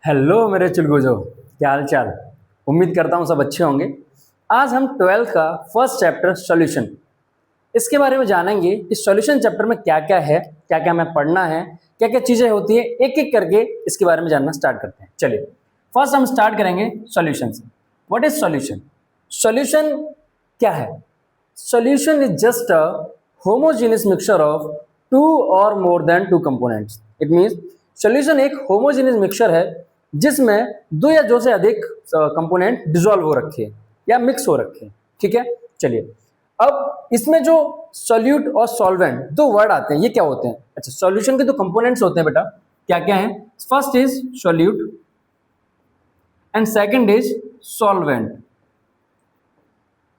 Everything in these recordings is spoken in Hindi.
हेलो मेरे चुलगुजो, क्या हाल चाल। उम्मीद करता हूँ सब अच्छे होंगे। आज हम 12th का फर्स्ट चैप्टर सॉल्यूशन, इसके बारे में जानेंगे कि सॉल्यूशन चैप्टर में क्या क्या है, क्या क्या हमें पढ़ना है, क्या क्या चीज़ें होती है, एक एक करके इसके बारे में जानना स्टार्ट करते हैं। चलिए, फर्स्ट हम स्टार्ट करेंगे सॉल्यूशन से। What is solution? सॉल्यूशन क्या है? Solution is just a homogeneous mixture of two और more than two components. It means solution एक होमोजेनियस मिक्सचर है जिसमें दो या दो से अधिक कंपोनेंट डिसॉल्व हो रखे हैं या मिक्स हो रखे हैं। ठीक है, चलिए अब इसमें जो सॉल्यूट और सॉल्वेंट दो वर्ड आते हैं, ये क्या होते हैं? अच्छा, सॉल्यूशन के दो कंपोनेंट्स होते हैं बेटा, क्या क्या हैं? First is solute and second is solvent.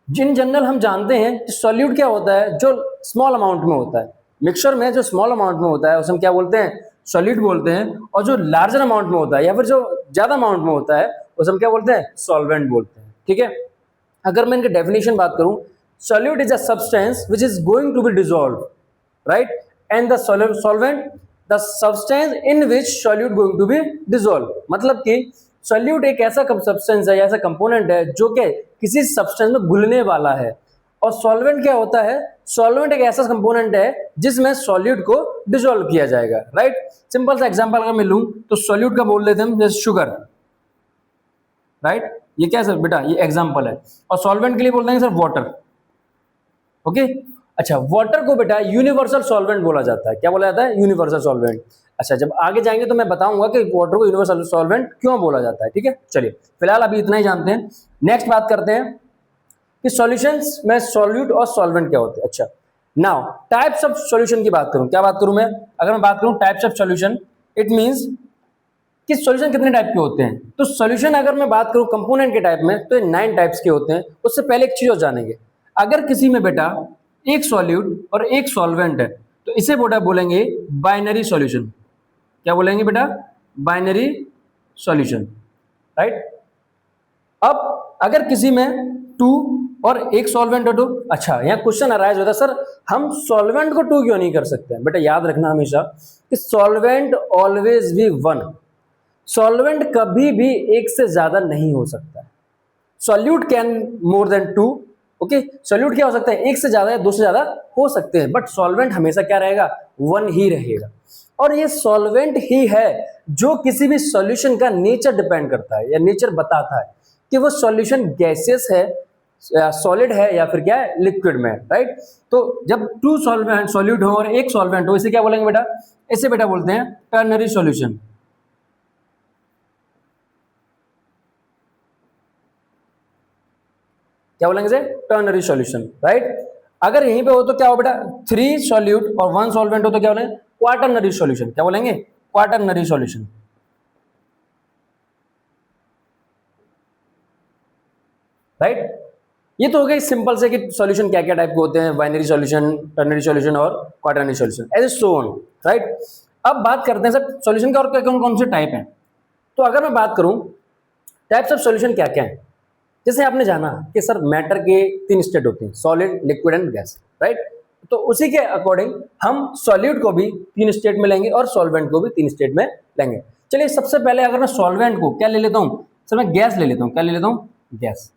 जिन जनरल हम जानते हैं कि सॉल्यूट क्या होता है, जो स्मॉल अमाउंट में होता है। मिक्सचर में जो स्मॉल अमाउंट में होता है उसे हम क्या बोलते हैं? सॉल्यूट बोलते हैं। और जो लार्जर अमाउंट में होता है या फिर जो ज्यादा अमाउंट में होता है उसे हम क्या बोलते हैं? सॉल्वेंट बोलते हैं। ठीक है, अगर मैं इनकी डेफिनेशन बात करूं, solute is a substance which is going to be dissolve, right, and the solvent the substance in which solute going to be dissolve. मतलब कि सॉल्यूट एक ऐसा सब्सटेंस है, ऐसा कंपोनेंट है जो कि किसी सब्सटेंस में घुलने वाला है। और सॉल्वेंट क्या होता है? सॉल्वेंट एक ऐसा कंपोनेंट है जिसमें सॉल्यूट को डिसॉल्व किया जाएगा, राइट। सिंपल सा एग्जांपल अगर मैं लूं तो सॉल्यूट का बोल लेते हैं जैसे शुगर, राइट। ये क्या है सर बेटा? ये एग्जांपल है। और सॉल्वेंट के लिए बोलते हैं सर वाटर। ओके, अच्छा, वाटर को बेटा यूनिवर्सल सॉल्वेंट बोला जाता है। क्या बोला जाता है? Universal solvent. अच्छा, जब आगे जाएंगे तो मैं बताऊंगा कि वाटर को यूनिवर्सल सॉल्वेंट क्यों बोला जाता है। ठीक है, चलिए फिलहाल अभी इतना ही जानते हैं। नेक्स्ट बात करते हैं कि सॉल्यूशंस में सॉल्यूट और सॉल्वेंट क्या होते हैं। अच्छा, नाउ टाइप्स ऑफ सॉल्यूशन की बात करूं, क्या बात करूं मैं? अगर मैं बात करूं types of solution, it means कि सॉल्यूशन कितने टाइप के होते हैं। तो सॉल्यूशन अगर मैं बात करूं कंपोनेंट के टाइप में तो ये 9 टाइप्स के होते हैं। उससे पहले एक चीज और जानेंगे, अगर किसी में बेटा एक सॉल्यूट और एक सॉल्वेंट है तो इसे बेटा बोलेंगे बाइनरी सॉल्यूशन। क्या बोलेंगे बेटा? Binary solution, right. अब अगर किसी में टू और एक सॉल्वेंट हो तो अच्छा, यहाँ क्वेश्चन अराइज होता है, सर हम सॉल्वेंट को टू क्यों नहीं कर सकते हैं? बेटा याद रखना हमेशा कि solvent always be one. Solvent कभी भी एक से ज्यादा नहीं हो सकता है। Solute can more than two. Okay, solute क्या हो सकता है? एक से ज्यादा या दो से ज्यादा हो सकते हैं, बट सॉल्वेंट हमेशा क्या रहेगा? वन ही रहेगा। और ये सॉल्वेंट ही है जो किसी भी सॉल्यूशन का नेचर डिपेंड करता है या नेचर बताता है कि वो सॉल्यूशन गैसियस है, सॉलिड है या फिर क्या है? लिक्विड में, राइट। तो जब टू सॉल्वेंट सॉल्यूट हो और एक सॉल्वेंट हो, इसे क्या बोलेंगे बेटा? इसे बेटा बोलते हैं टर्नरी सॉल्यूशन। क्या बोलेंगे इसे? Ternary solution, right. अगर यहीं पे हो तो क्या हो बेटा? 3 सॉल्यूट और 1 सॉल्वेंट हो तो क्या बोलेंगे? Quaternary solution. क्या बोलेंगे? Quaternary solution, right. ये तो हो गया सिंपल से कि सॉल्यूशन क्या क्या टाइप के होते हैं, बाइनरी सॉल्यूशन, टर्नरी सॉल्यूशन और quaternary solution, as so on, right. अब बात करते हैं सर सॉल्यूशन का और कौन कौन से टाइप हैं। तो अगर मैं बात करूं टाइप्स ऑफ सॉल्यूशन क्या क्या है, जैसे आपने जाना कि सर मैटर के 3 स्टेट होते हैं, solid, liquid and gas, right. तो उसी के अकॉर्डिंग हम सॉल्यूट को भी 3 स्टेट में लेंगे और सॉल्वेंट को भी 3 स्टेट में लेंगे। चलिए सबसे पहले अगर मैं सॉल्वेंट को क्या ले लेता हूं सर? मैं गैस ले लेता हूं। क्या ले लेता हूं? Gas,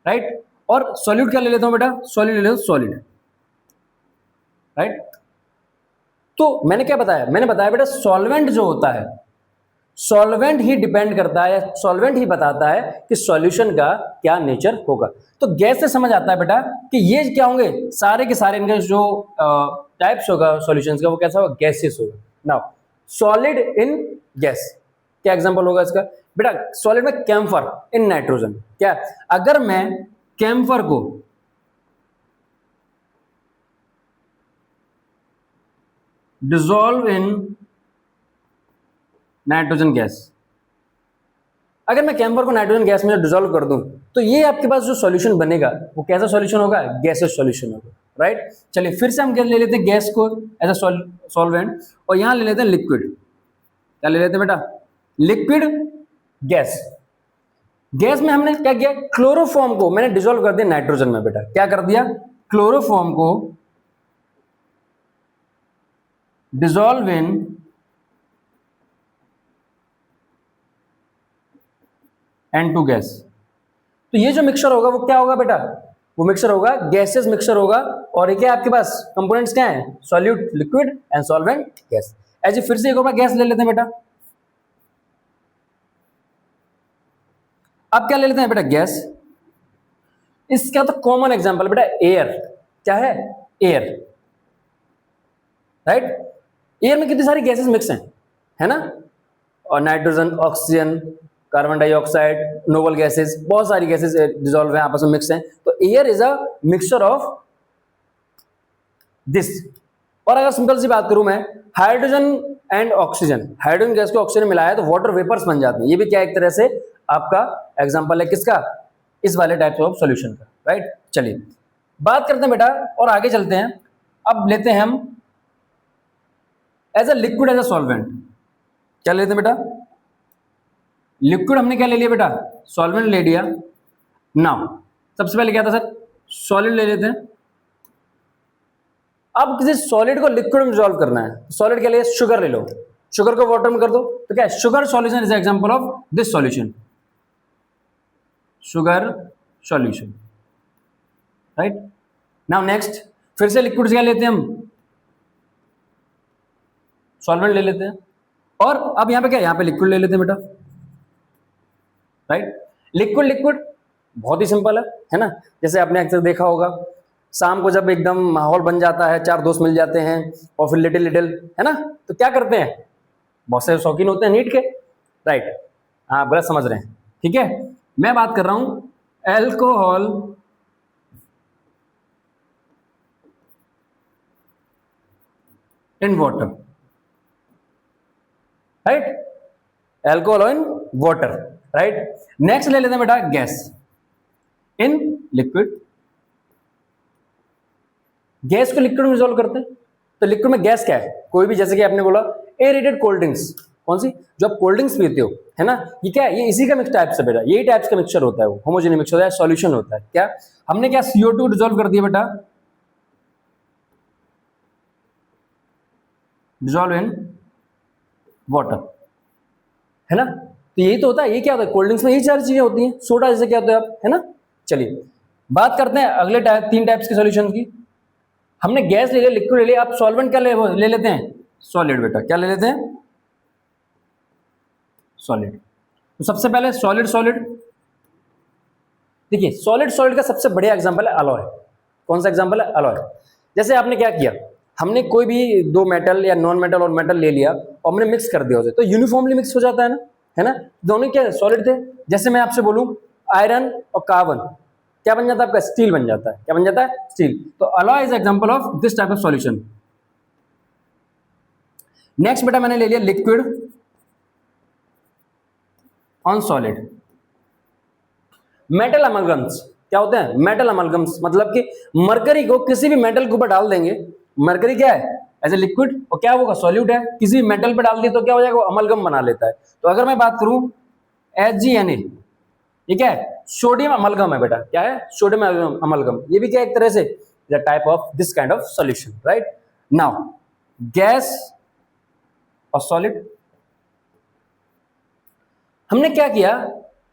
right. और सॉल्यूट क्या ले लेता हूं बेटा? सॉलिड ले लेता हूं, सॉलिड, राइट। तो मैंने क्या बताया? मैंने बताया बेटा सॉल्वेंट जो होता है, सॉल्वेंट ही डिपेंड करता है, सॉल्वेंट ही बताता है कि सॉल्यूशन का क्या नेचर होगा। तो गैस से समझ आता है बेटा कि ये क्या होंगे, सारे के सारे इनके जो टाइप्स होगा सॉल्यूशंस का वो कैसा होगा? गैसेस होगा। नाउ सॉलिड इन गैस, क्या एग्जांपल होगा इसका बेटा? सॉलिड में कैम्फर इन नाइट्रोजन। क्या अगर मैं कैम्फर को डिसॉल्व इन नाइट्रोजन गैस, अगर मैं कैम्फर को नाइट्रोजन गैस में डिसॉल्व कर दूं तो ये आपके पास जो सॉल्यूशन बनेगा वो कैसा सॉल्यूशन होगा? गैसेस सॉल्यूशन होगा, राइट। चलिए फिर से हम क्या ले लेते हैं? गैस को एज अ सॉल्वेंट, और यहां ले लेते हैं लिक्विड। क्या ले लेते हैं बेटा? Liquid gas. गैस में हमने क्या किया? क्लोरोफॉर्म को मैंने डिसॉल्व कर दिया नाइट्रोजन में बेटा। क्या कर दिया? क्लोरोफॉर्म को डिसॉल्व इन N2 गैस। तो ये जो मिक्सचर होगा वो क्या होगा बेटा, वो मिक्सचर होगा गैसेस मिक्सचर होगा। और ये क्या है आपके पास कंपोनेंट्स क्या है, solute, liquid and solvent, gas. ऐसे फिर से एक और बार गैस ले लेते हैं बेटा। अब क्या ले लेते हैं बेटा, गैस। इसका तो कॉमन एग्जांपल बेटा एयर, क्या है, एयर, राइट। एयर में कितनी सारी गैसेस मिक्स हैं, है ना, और nitrogen, oxygen, carbon dioxide, noble gases, बहुत सारी गैसेस डिसॉल्व हैं, आपस में मिक्स हैं। तो air is a mixture of this. और अगर सिंपल सी बात करूं मैं, hydrogen and oxygen, hydrogen gas को ऑक्सीजन मिलाया तो वाटर वेपर्स बन जाते हैं। ये भी क्या एक तरह से आपका एग्जांपल है किसका, इस वाले टाइप ऑफ सॉल्यूशन का, राइट। चलिए बात करते हैं बेटा और आगे चलते हैं। अब लेते हैं हम as a liquid, as a solvent, क्या लेते हैं बेटा, लिक्विड हमने क्या ले लिया बेटा, सॉल्वेंट ले लिया। नाउ सबसे पहले क्या था सर, सॉलिड ले लेते हैं। अब किसी सॉलिड को लिक्विड में डिसॉल्व करना है, सॉलिड के लिए शुगर ले लो, शुगर को वाटर में कर दो, तो क्या है, sugar solution is example of this solution, sugar solution, right. Now next, फिर से लिक्विड क्या लेते हैं हम, सॉल्वेंट ले लेते हैं। और अब यहां पे क्या, यहां पे लिक्विड ले लेते हैं बेटा, राइट। लिक्विड लिक्विड बहुत ही सिंपल है ना। जैसे आपने अक्सर देखा होगा, शाम को जब एकदम माहौल बन जाता है, चार दोस्त मिल जाते हैं और फिर लिटिल लिटिल, है ना, तो क्या करते हैं, बहुत से शौकीन होते हैं नीट के, राइट। हाँ गलत समझ रहे हैं, ठीक है। मैं बात कर रहा हूं alcohol in water, right, alcohol in water, right. Next ले लेते हैं बेटा गैस इन लिक्विड। गैस को लिक्विड में रिजॉल्व करते हैं, तो लिक्विड में गैस क्या है, कोई भी, जैसे कि आपने बोला एरेटेड कोल्ड ड्रिंक्स, कौन सी, जो आप कोल्ड ड्रिंक्स पीते हो, है ना, ये क्या है, ये इसी का मिक्स टाइप से बेटा, यही टाइप्स का मिक्सचर होता है, वो होमोजेनिक मिक्सचर होता है, सॉल्यूशन होता है। क्या हमने क्या CO2 डिजॉल्व कर दिया बेटा, डिजॉल्व इन वाटर, है ना। तो यही तो होता है, ये क्या होता है, कोल्ड ड्रिंक्स में यही सारी चीजें होती हैं, सोडा जैसे क्या होता है आप, है ना। चलिए बात करते हैं अगले तीन टाइप्स के सॉल्यूशन की। हमने गैस ले लिया, लिक्विड ले लिया, आप सॉल्वेंट क्या ले लेते हैं, सॉलिड बेटा, क्या ले लेते हैं, सॉलिड। तो सबसे पहले सॉलिड सॉलिड, देखिए सॉलिड सॉलिड का सबसे बढ़िया एग्जांपल है अलॉय। कौन सा एग्जांपल है, अलॉय। जैसे आपने क्या किया, हमने कोई भी दो मेटल या नॉन मेटल और मेटल ले लिया और हमने मिक्स कर दिया उसे, तो यूनिफॉर्मली मिक्स हो जाता है ना। दोनों क्या सॉलिड थे। जैसे मैं आपसे बोलूं आयरन और कार्बन, क्या बन जाता है आपका, स्टील बन जाता है। क्या बन जाता है, स्टील। तो alloy is example of this type of solution. Next बेटा मैंने ले लिया लिक्विड ऑन सॉलिड। मेटल अमलगम्स क्या होते हैं, मेटल अमलगम्स मतलब कि मरकरी को किसी भी मेटल के ऊपर डाल देंगे, मरकरी क्या है, एज ए लिक्विड, और क्या होगा, सॉल्यूट है, किसी भी मेटल पे डाल दिया तो क्या हो जाएगा, वो अमलगम बना लेता है। तो अगर मैं बात करूं HgNa, ये क्या है, सोडियम अमलगम है बेटा, क्या है, सोडियम अमलगम। ये भी क्या एक तरह से type of this kind of solution, right. Now gas और सॉलिड, हमने क्या किया,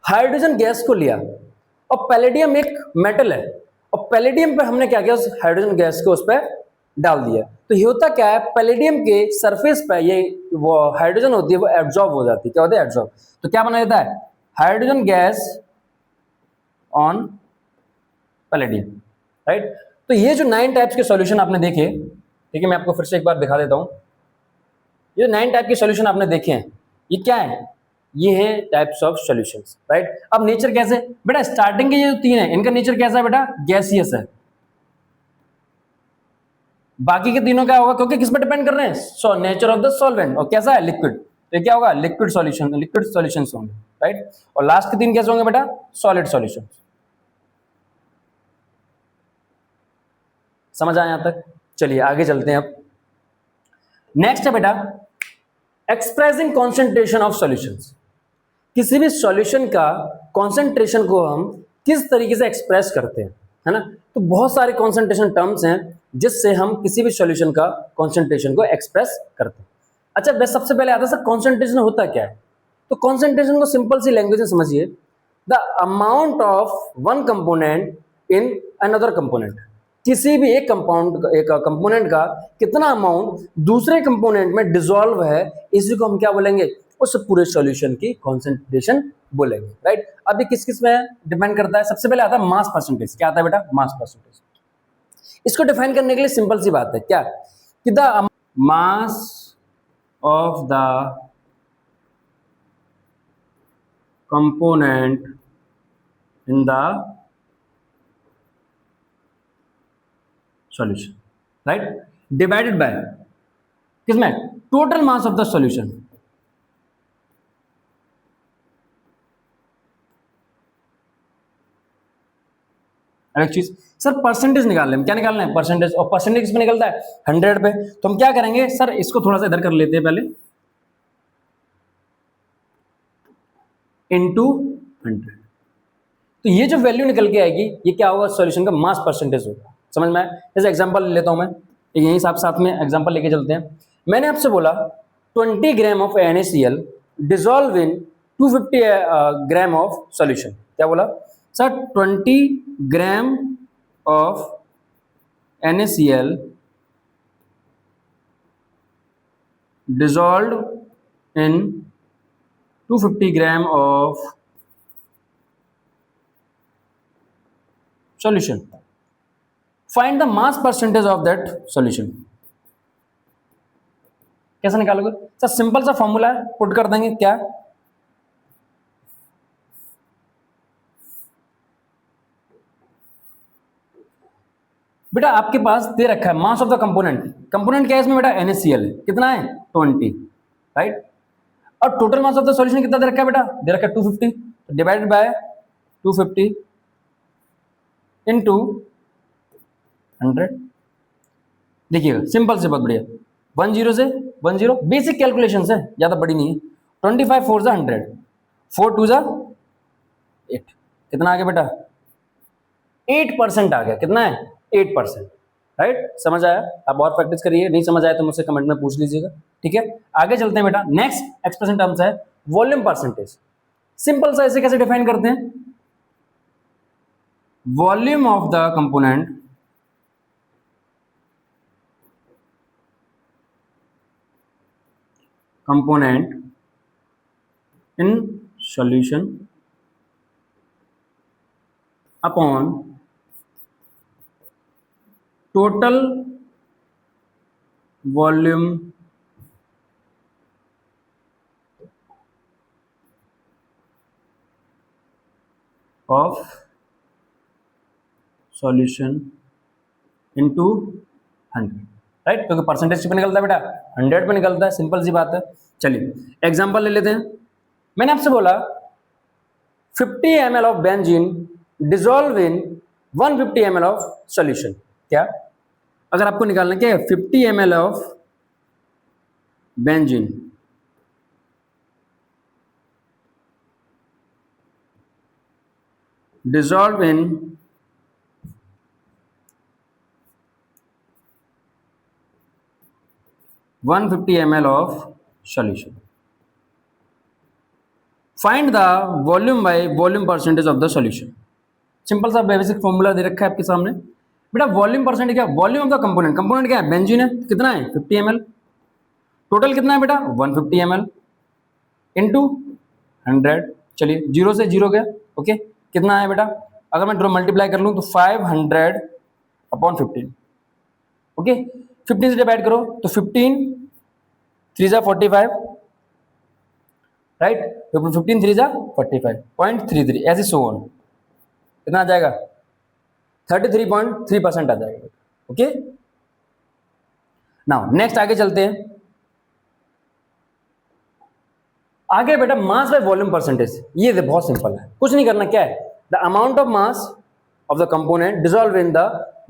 हाइड्रोजन गैस को लिया और पैलेडियम एक मेटल है, और पैलेडियम पे हमने क्या किया, उस हाइड्रोजन गैस को उस पर डाल दिया। तो ये होता क्या है, पैलेडियम के सरफेस पे ये वो हाइड्रोजन होती है वो एब्जॉर्ब हो जाती है। क्या होता है, एब्जॉर्ब। तो क्या बना देता है, hydrogen gas on palladium, right. तो ये जो 9 टाइप्स के सॉल्यूशन आपने देखे, ठीक है, मैं आपको फिर से एक बार दिखा देता हूं। ये 9 टाइप के सॉल्यूशन आपने देखे हैं, ये क्या है, ये है टाइप्स ऑफ सॉल्यूशंस, राइट। अब नेचर कैसे बेटा, स्टार्टिंग के ये जो 3 है इनका नेचर कैसा है बेटा, गैसियस है। बाकी के तीनों क्या होगा, क्योंकि किस पर डिपेंड कर रहे हैं, so nature of the solvent, और कैसा है, लिक्विड। तो क्या होगा, लिक्विड सॉल्यूशन, लिक्विड सॉल्यूशंस होंगे, राइट। और लास्ट के 3 कैसे होंगे बेटा, सॉलिड सॉल्यूशन। समझ आया यहां तक। चलिए आगे चलते हैं। अब नेक्स्ट है बेटा एक्सप्रेसिंग कॉन्सेंट्रेशन ऑफ सॉल्यूशंस। किसी भी सॉल्यूशन का कॉन्सेंट्रेशन को हम किस तरीके से एक्सप्रेस करते हैं, है ना। तो बहुत सारे कॉन्सेंट्रेशन टर्म्स हैं जिससे हम किसी भी सॉल्यूशन का कॉन्सेंट्रेशन को एक्सप्रेस करते हैं। अच्छा बस सबसे पहले आता है सर कॉन्सेंट्रेशन होता क्या है। तो कॉन्सेंट्रेशन को सिंपल सी लैंग्वेज में समझिए, the amount of one component in another component, किसी भी एक कंपोनेंट का कितना अमाउंट दूसरे कंपोनेंट में डिसॉल्व है, इसी को हम क्या बोलेंगे, उस पूरे सॉल्यूशन की कॉन्सेंट्रेशन बोलेंगे, राइट। अभी किस किस में डिपेंड करता है, सबसे पहले आता है मास परसेंटेज। क्या आता है बेटा, मास परसेंटेज। इसको डिफाइन करने के लिए सिंपल सी बात है, क्या कि the mass of the component in the solution, right, divided by किसमें, total mass of the solution. एक चीज सर, परसेंटेज निकाल लें, क्या निकालना है, परसेंटेज, और परसेंटेज किसमें निकलता है, 100 पे। तो हम क्या करेंगे सर, इसको थोड़ा सा इधर कर लेते हैं पहले, इनटू 100। तो ये जो वैल्यू निकल के आएगी, ये क्या होगा, सॉल्यूशन का मास परसेंटेज होगा। समझ में आया? जैसे एग्जांपल ले लेता हूं मैं, यही साथ में एग्जांपल लेके चलते हैं। मैंने आपसे बोला 20 gram of NaCl dissolve in 250 gram of solution. क्या बोला sir, 20 gram of NaCl dissolved in 250 gram of solution. Find the mass percentage of that solution. कैसे निकालोगे सर, सिंपल सा फॉर्मूला है, पुट कर देंगे। क्या, बेटा आपके पास दे रखा है मास ऑफ द कंपोनेंट। कंपोनेंट क्या है इसमें बेटा, NaCl है, कितना है 20, राइट। और total mass of the solution कितना दे रखा है बेटा, दे रखा है 250, डिवाइडेड बाय 250 इनटू 100। देखिएगा सिंपल से, बहुत बढ़िया, 10 से 10, बेसिक कैलकुलेशन है, ज्यादा बड़ी नहीं है। 25 4 जा 100, 4 2 जा 8, कितना आ गया बेटा, 8% आ गया। कितना है, 8%, राइट। समझ आया? आप और प्रैक्टिस करिए, नहीं समझ आया तो मुझसे कमेंट में पूछ लीजिएगा, ठीक है। आगे चलते हैं बेटा, नेक्स्ट एक्सप्रेशन टर्म्स है वॉल्यूम परसेंटेज। सिंपल सा, इसे कैसे डिफाइन करते हैं, volume of the component in solution upon total volume of solution into 100, right. क्योंकि परसेंटेज पे निकलता है बेटा, 100 पे निकलता है, सिंपल सी बात है। चलिए एग्जांपल ले लेते हैं। मैंने आपसे बोला 50 ml of benzene dissolve in 150 ml of solution. क्या, अगर आपको निकालना क्या है, 50 ml of benzene dissolved in 150 ml of solution. Find the volume by volume percentage of the solution. Simple सा बेसिक फॉर्मूला दे रखा है आपके सामने बेटा। वॉल्यूम परसेंटेज क्या, volume of the component, component क्या है, बेंजीन है, कितना है 50 ml, टोटल कितना है बेटा 150 ml इनटू 100। चलिए 0 से 0 गया, ओके। कितना है बेटा, अगर मैं मल्टीप्लाई कर लूं तो 500 अपॉन 15, ओके। 15 से डिवाइड करो तो 15 3 जा 45, राइट। 15 3 जा 45.33 ऐसे सो ऑन, कितना आ जाएगा 33.3% आ जाएगा, ओके। नाउ नेक्स्ट आगे चलते हैं। आगे बेटा मास बाय वॉल्यूम परसेंटेज, ये बहुत सिंपल है, कुछ नहीं करना। क्या है, the amount of mass of the component dissolve in the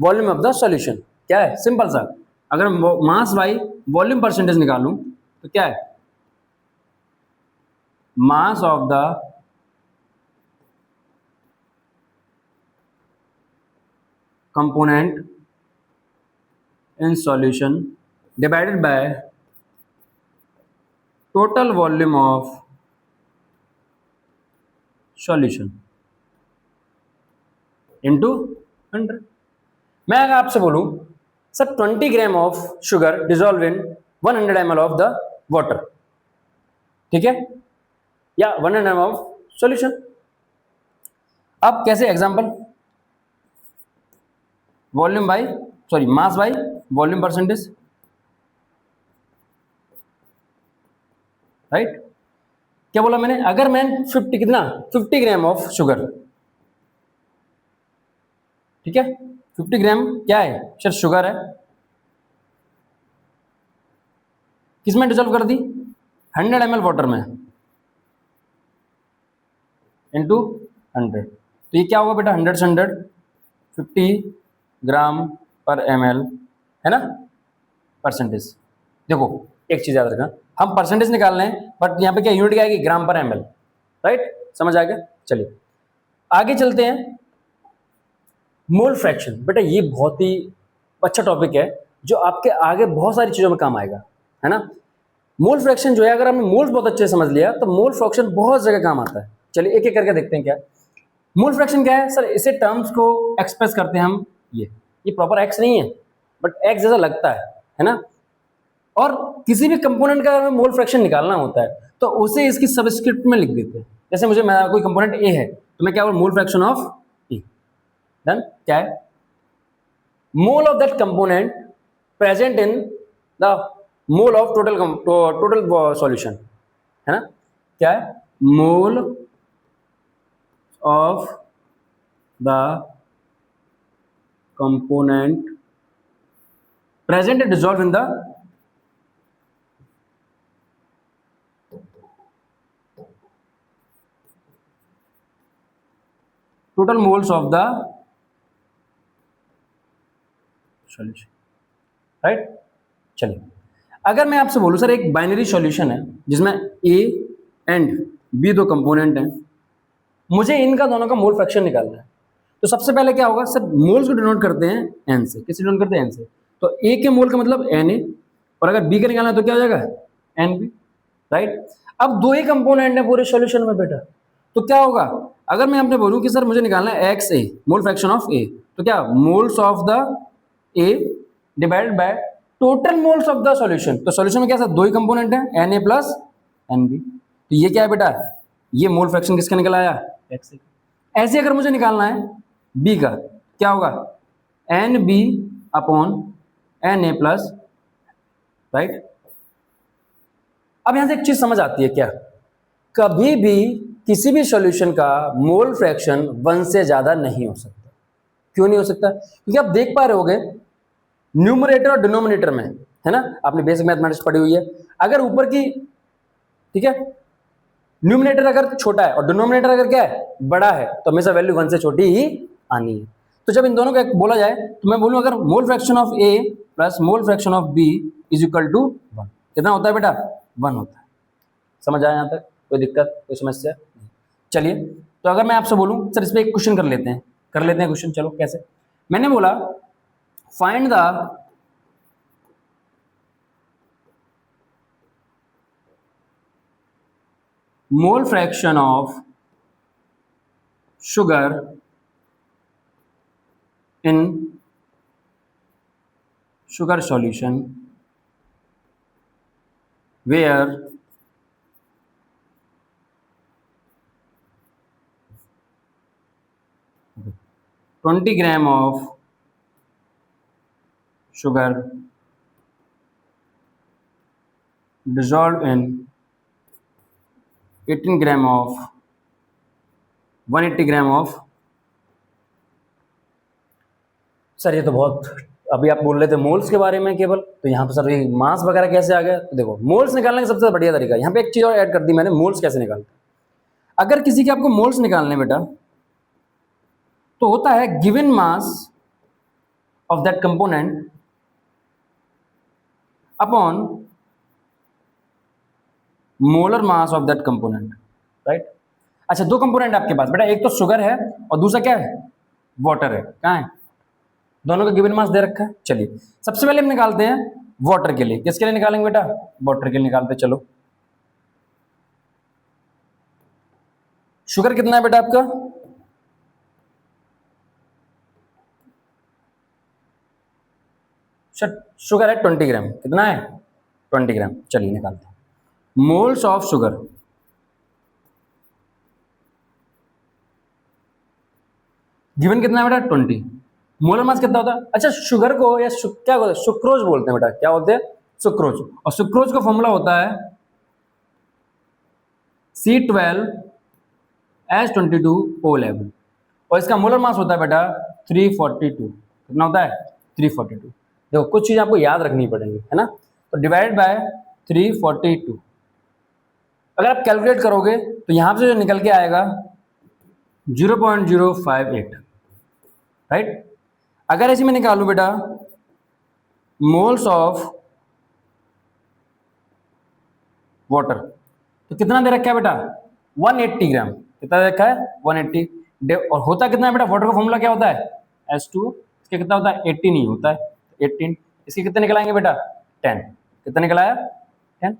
volume of the solution. क्या है, सिंपल सा, अगर मास बाई वॉल्यूम परसेंटेज निकालूं तो क्या है, मास of the component in solution divided by total volume of solution into 100। मैं अगर आपसे बोलूं sir 20 gram of sugar dissolve in 100 ml of the water, ठीक है, या 100 ml ऑफ सॉल्यूशन। अब कैसे example, volume by sorry mass by volume percentage, right. क्या बोला मैंने, अगर मैं 50 कितना 50 ग्राम ऑफ शुगर, ठीक है, 50 ग्राम क्या है सर, शुगर है, किसमें डिजोल्व कर दी, 100 ml वाटर में इनटू 100, तो ये क्या होगा बेटा 100 से 100 50 ग्राम पर ml, है ना, परसेंटेज। देखो एक चीज याद रखना, हम परसेंटेज निकाल रहे हैं बट यहाँ पे क्या यूनिट क्या आएगी, ग्राम पर ml, राइट, समझ आ गया। चलिए आगे चलते हैं, मोल फ्रैक्शन। बेटा ये बहुत ही अच्छा टॉपिक है जो आपके आगे बहुत सारी चीजों में काम आएगा, है ना। मोल फ्रैक्शन जो है, अगर हमने मोल्स बहुत अच्छे से समझ लिया तो मोल फ्रैक्शन बहुत जगह काम आता है। चलिए एक एक करके देखते हैं क्या मोल फ्रैक्शन क्या है। सर इसे टर्म्स को एक्सप्रेस करते हैं हम, ये प्रॉपर एक्स नहीं है बट एक्स जैसा लगता है ना। और किसी भी कंपोनेंट का मोल फ्रैक्शन निकालना होता है तो उसे इसकी सबस्क्रिप्ट में लिख देते हैं। जैसे मुझे कोई कंपोनेंट ए है तो मैं क्या बोलूं, मोल फ्रैक्शन ऑफ ए, डन। क्या है, mole of that component present in the mole of total solution, है ना। क्या है, mole of the component present dissolve in the total moles of the solution, right. चलिए अगर मैं आपसे बोलूं सर एक बाइनरी सॉल्यूशन है जिसमें ए एंड बी दो कंपोनेंट हैं, मुझे इनका दोनों का मोल फ्रैक्शन निकालना है, तो सबसे पहले क्या होगा सर, मोल्स को डिनोट करते हैं एन से। किससे डिनोट करते हैं, एन से। तो ए के मोल का मतलब एन ए, और अगर बी का निकालना है तो क्या हो जाएगा, एन बी, राइट। अब दो ही कंपोनेंट है पूरे सॉल्यूशन में बेटा, तो क्या होगा, अगर मैं आपने बोलूं कि सर मुझे निकालना है x a, mole fraction of a, तो क्या moles of the a divided by total moles of the solution. तो सॉल्यूशन में क्या सर, दो ही कंपोनेंट है, एन ए प्लस एन बी, तो ये क्या है बेटा, ये मोल फ्रैक्शन किसका निकल आया, एक्स ए। ऐसे अगर मुझे निकालना है बी का, क्या होगा, एन बी अपॉन एन ए प्लस, राइट। अब यहां से एक चीज समझ आती है क्या, कभी भी किसी भी सॉल्यूशन का मोल फ्रैक्शन 1 से ज्यादा नहीं हो सकता। क्यों नहीं हो सकता, क्योंकि आप देख पा रहे होगे न्यूमरेटर और डिनोमिनेटर में, है ना, आपने बेसिक मैथमेटिक्स पढ़ी हुई है, अगर ऊपर की, ठीक है, न्यूमरेटर अगर छोटा है और डिनोमिनेटर अगर क्या है, बड़ा है, तो हमेशा वैल्यू 1 से छोटी ही आनी है। तो जब इन दोनों का बोला जाए तो मैं बोलूं अगर mole fraction of A plus mole fraction of B is equal to 1, कितना होता है बेटा, 1 होता है। समझ आया यहां तक, कोई दिक्कत, कोई समस्या। चलिए तो अगर मैं आपसे बोलूं सर इस पे एक क्वेश्चन कर लेते हैं क्वेश्चन। चलो कैसे, मैंने बोला find the mole fraction of sugar in sugar solution where 20 gram of sugar dissolved in 18 gram of 180 gram of, sir ये तो बहुत, अभी आप बोल रहे थे मोल्स के बारे में केवल, तो यहाँ पे सर ये मास वगैरह कैसे आ गया, तो देखो मोल्स निकालने का सबसे बढ़िया तरीका, यहाँ पे एक चीज और ऐड कर दी मैंने, मोल्स कैसे निकालते। अगर किसी के आपको मोल्स निकालने बेटा, तो होता है given mass of that component upon molar mass of that component, right. अच्छा दो कंपोनेंट आपके पास बेटा, एक तो शुगर है और दूसरा क्या है, वाटर है। कहाँ है, दोनों का गिवन मास दे रखा है। चलिए सबसे पहले हम निकालते हैं वाटर के लिए। किसके लिए निकालेंगे बेटा, वाटर के लिए निकालते। चलो शुगर कितना है बेटा आपका? शुगर है 20 ग्राम। कितना है? 20 ग्राम। चलिए निकालते हैं। मोल्स ऑफ शुगर, गिवन कितना है बेटा? 20। मोलर मास कितना होता है? अच्छा, शुगर को या क्या बोलते हैं? सुक्रोज बोलते हैं बेटा। क्या बोलते हैं? सुक्रोज। और सुक्रोज का फॉर्मूला होता है C12H22O11 और इसका मोलर मास होता है बेटा 342। कितना होता है? 342। देखो कुछ चीज आपको याद रखनी पड़ेगी, है ना? तो डिवाइड बाय 342, अगर आप कैलकुलेट करोगे तो यहां से जो निकल के आएगा 0.058, राइट? अगर ऐसे में निकालू बेटा मोल्स ऑफ वाटर, तो कितना दे रखा है बेटा? 180 ग्राम। कितना दे रखा है? 180। और होता कितना है बेटा? वाटर का फॉर्मूला क्या होता है? H2। इसके कितना होता है? 18 ही होता है। 18। इसके कितने निकलाएंगे बेटा? 10। कितना निकला है? 10,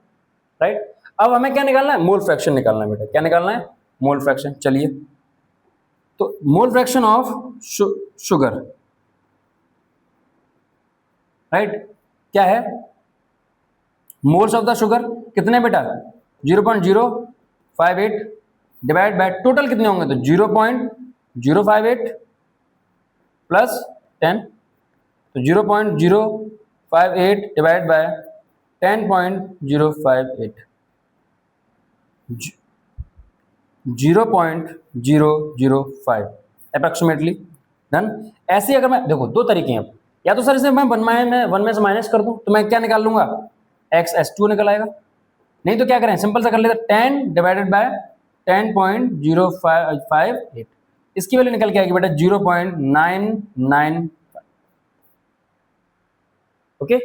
राइट? अब हमें क्या निकालना है? मोल फ्रैक्शन निकालना है बेटा। क्या निकालना है? Mole fraction. चलिए, तो मोल फ्रैक्शन ऑफ शुगर, राइट, क्या है? मोल्स ऑफ द शुगर कितने बेटा? 0.058 डिवाइड बाय टोटल कितने होंगे? तो 0.058 प्लस 10, तो 0.058 डिवाइड बाय 10.058, 0.005 अप्रोक्सीमेटली। डन। ऐसे अगर मैं देखो दो तरीके हैं, या तो सर इसे मैं वन में से माइनस कर दूं तो मैं क्या निकाल लूंगा? H2 निकल आएगा। नहीं तो क्या करें? सिंपल सा कर लेते, 10 डिवाइडेड बाय 10.058, इसकी वैल्यू निकल के आएगी बेटा 0.995। ओके,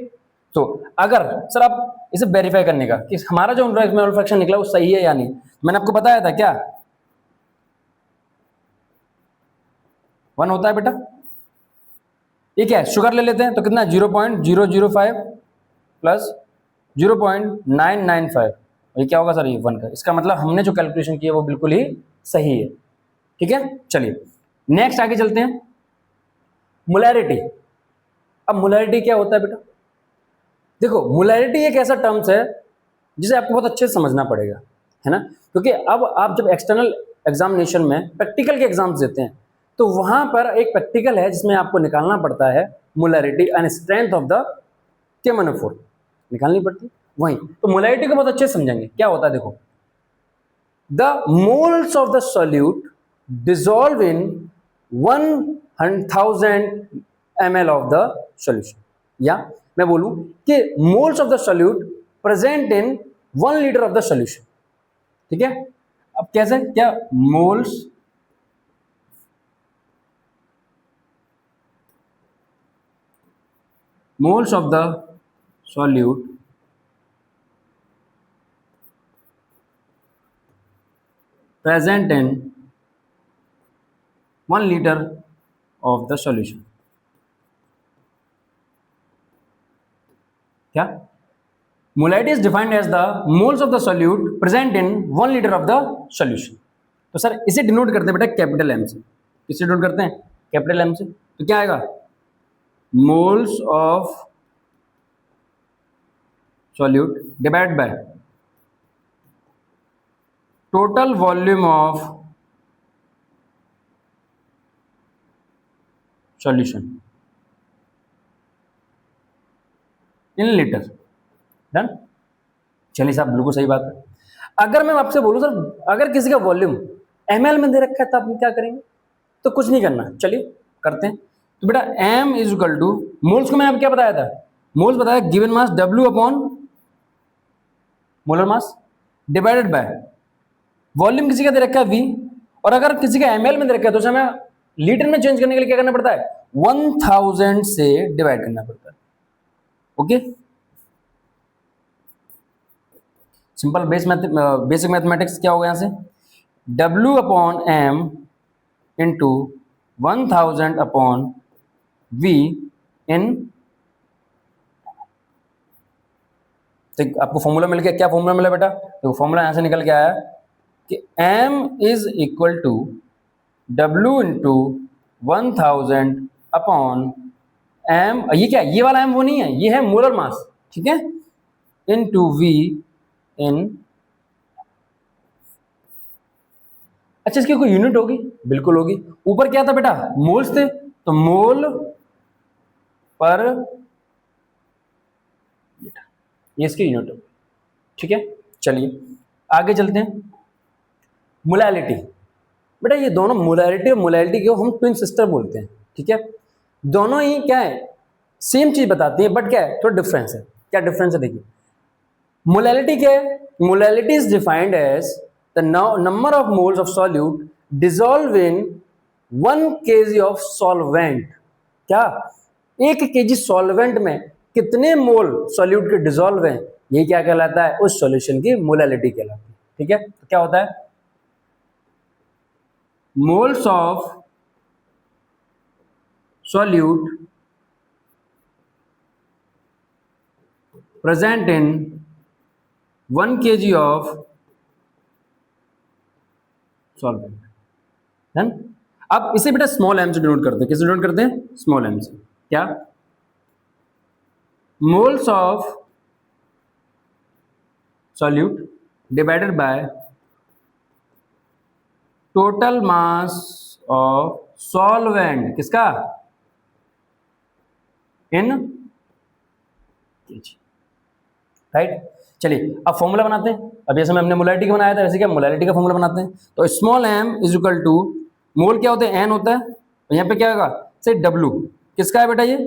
तो अगर सर आप इसे वेरीफाई करने का कि हमारा जो मोल फ्रैक्शन निकला वो सही है या नहीं, मैंने आपको बताया था क्या? 1 होता है बेटा। ये क्या है? शुगर ले लेते हैं तो कितना? 0.005 प्लस 0.995, ये क्या होगा सर? ये 1 का। इसका मतलब हमने जो कैलकुलेशन की है वो बिल्कुल ही सही है। ठीक है, चलिए नेक्स्ट आगे चलते हैं। मोलैरिटी। अब मोलैरिटी क्या होता है बेटा? देखो, मोलैरिटी एक ऐसा टर्म्स है जिसे आपको बहुत अच्छे से समझना पड़ेगा, है ना? क्योंकि अब आप जब एक्सटर्नल एग्जामिनेशन में प्रैक्टिकल के एग्जाम्स देते हैं तो वहां पर एक प्रैक्टिकल है जिसमें आपको निकालना पड़ता है molarity and strength of the केमोनोफोर, निकालनी पड़ती है वही। तो मोलैरिटी को बहुत अच्छे से समझेंगे। क्या होता है देखो, the moles of the solute dissolve in 1000 ml of the solution, या मैं बोलूं कि moles of the solute present in 1 litre of the solution. ठीक है, अब कैसे? क्या? Moles of the solute present in 1 liter of the solution। क्या? Molarity is defined as the moles of the solute present in 1 litre of the solution. तो सर इसे डिनोट करते हैं बेटा कैपिटल एम से। इसे डिनोट करते हैं कैपिटल एम से, तो क्या आएगा? Moles of solute divide by total volume of solution in litre. Done. चलिए साहब, बिल्कुल सही बात है। अगर मैं आपसे बोलूं सर, अगर किसी का वॉल्यूम ml में दे रखा है तो आप क्या करेंगे? तो कुछ नहीं करना, चलिए करते हैं। तो बेटा m is equal two moles को मैंने आपको क्या बताया था? मोल्स बताया given mass W upon molar mass divided by volume किसी का दे रखा है V, और अगर किसी का ml में दे रखा है तो उसे हमें लीटर में चेंज करने के लिए क्या करना पड़ता है? 1000 से डिवाइड करना पड़ता है। ओके, सिंपल बेसिक मैथमेटिक्स क्या होगा यहां से? W upon m into 1000 upon V इन, तो आपको फॉर्मूला मिल गया। क्या फॉर्मूला मिला बेटा? तो फॉर्मूला यहां से निकल के आया कि m is equal to W into 1000 upon m, ये क्या है, ये वाला m वो नहीं है, ये है मोलर मास, ठीक है, इनटू V इन। अच्छा, इसकी कोई यूनिट होगी? बिल्कुल होगी। ऊपर क्या था बेटा, मोल्स थे, तो मोल पर, ये इसकी यूनिट होगी, ठीक है। चलिए आगे चलते हैं। मोलैलिटी, बेटा ये दोनों मोलैलिटी और मोलैलिटी को हम ट्विन सिस्टर बोलते हैं, ठीक है। दोनों ही क्या है, सेम चीज बताती है, बट क्या है, थोड़ा डिफरेंस है। क्या डिफरेंस है देखिए। मोलैलिटी क्या है, molality is defined as the number of moles of solute dissolve in 1 kg of solvent. क्या, 1 kg सॉल्वेंट में कितने मोल सॉल्यूट के डिसॉल्व हैं, ये क्या कहलाता है, उस सॉल्यूशन की मोलैलिटी कहलाती है, ठीक है। तो क्या होता है, moles of solute present in 1 kg of solvent. अब इसे बेटा स्मॉल एम से डिनोट करते हैं, किससे डिनोट करते हैं, स्मॉल एम से। क्या, moles of solute divided by total mass of solvent, किसका, इन केजी, राइट। चलिए अब फॉर्मूला बनाते हैं। अभी जैसे हमने मोलैलिटी का बनाया था, वैसे क्या मोलैलिटी का फॉर्मूला बनाते हैं। तो small m is equal to, mole क्या होते हैं, एन होता है, और यहाँ पे क्या होगा, से डब्लू, किसका है बेटा, ये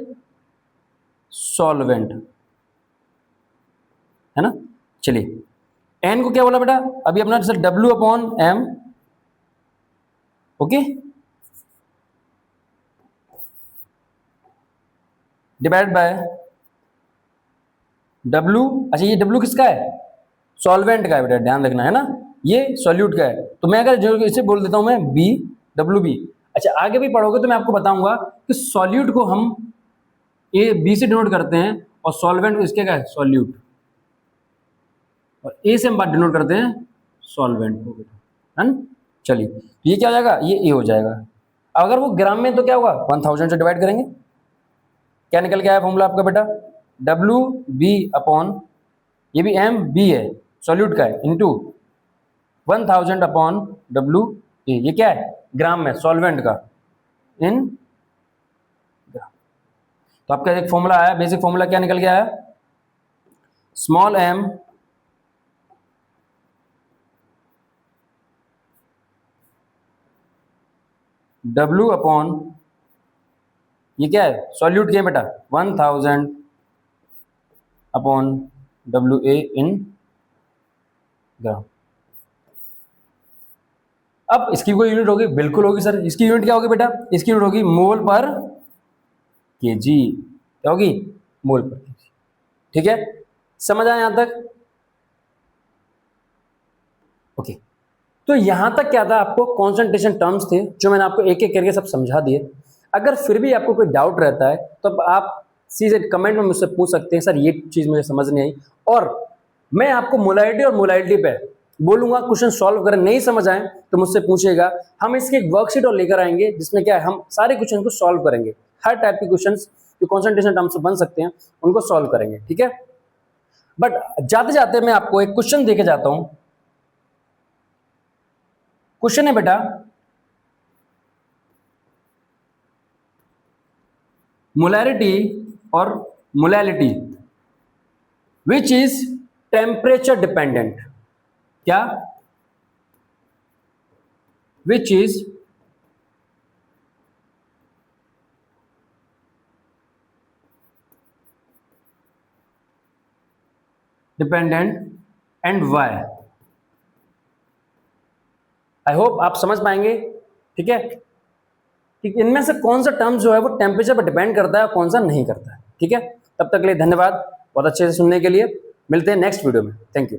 सॉल्वेंट है ना। चलिए एन को क्या बोला बेटा, अभी अपना जैसे W upon M, okay, divide by W. अच्छा ये डब्लू किसका है, सॉल्वेंट का है बेटा, ध्यान रखना है ना, ये सॉल्यूट का है। तो मैं अगर जो इसे बोल देता हूं मैं बी, डब्लू बी। अच्छा आगे भी पढ़ोगे तो मैं आपको बताऊंगा कि सॉल्यूट को हम ए बी से डिनोट करते हैं, और सॉल्वेंट को इसके क्या है, सॉल्यूट, और ए से हम बात डिनोट करते हैं सॉल्वेंट को बेटा, है ना। चलिए ये क्या हो जाएगा, ये ए हो जाएगा। अगर वो ग्राम में तो क्या होगा, 1000 से डिवाइड करेंगे, क्या निकल के आया फॉर्मूला आपका बेटा, डब्लू बी अपॉन, ये भी एम बी है, सॉल्यूट का है, इंटू 1000 अपॉन डब्लू ए, ये क्या है, ग्राम में, सॉल्वेंट का, इन ग्राम। तो आपका एक फॉर्मूला आया, बेसिक फॉर्मूला क्या निकल के आया, स्मॉल एम डब्लू अपॉन, ये क्या है, सॉल्यूट क्या है बेटा, 1000 अपॉन डब्लू ए इन ग्राम। अब इसकी कोई यूनिट होगी, बिल्कुल होगी सर। इसकी यूनिट क्या होगी बेटा, इसकी यूनिट होगी मोल पर केजी, क्या होगी, मोल पर केजी, ठीक है। समझ आया यहां तक, ओके। तो यहां तक क्या था, आपको कॉन्सेंट्रेशन टर्म्स थे जो मैंने आपको एक एक करके सब समझा दिए। अगर फिर भी आपको कोई डाउट रहता है तो आप सीधे कमेंट में मुझसे पूछ सकते हैं, सर ये चीज मुझे समझ नहीं आई, और मैं आपको मोलैलिटी और मोलैलिटी पे बोलूंगा क्वेश्चन सॉल्व करें, नहीं समझ आए तो मुझसे पूछेगा। हम इसकी एक वर्कशीट और लेकर आएंगे जिसमें क्या है, हम सारे क्वेश्चन को सॉल्व करेंगे, हर टाइप के क्वेश्चन जो कॉन्सेंट्रेशन टर्म्स से बन सकते हैं उनको सॉल्व करेंगे, ठीक है। बट जाते जाते मैं आपको एक क्वेश्चन देके जाता हूं। क्वेश्चन है बेटा, मोलैरिटी और molality which is temperature dependent, क्या, which is dependent and why. I hope आप समझ पाएंगे, ठीक है, कि इनमें से कौन सा टर्म जो है वो टेम्परेचर पर डिपेंड करता है और कौन सा नहीं करता है, ठीक है। तब तक के लिए धन्यवाद, बहुत अच्छे से सुनने के लिए। मिलते हैं नेक्स्ट वीडियो में, थैंक यू।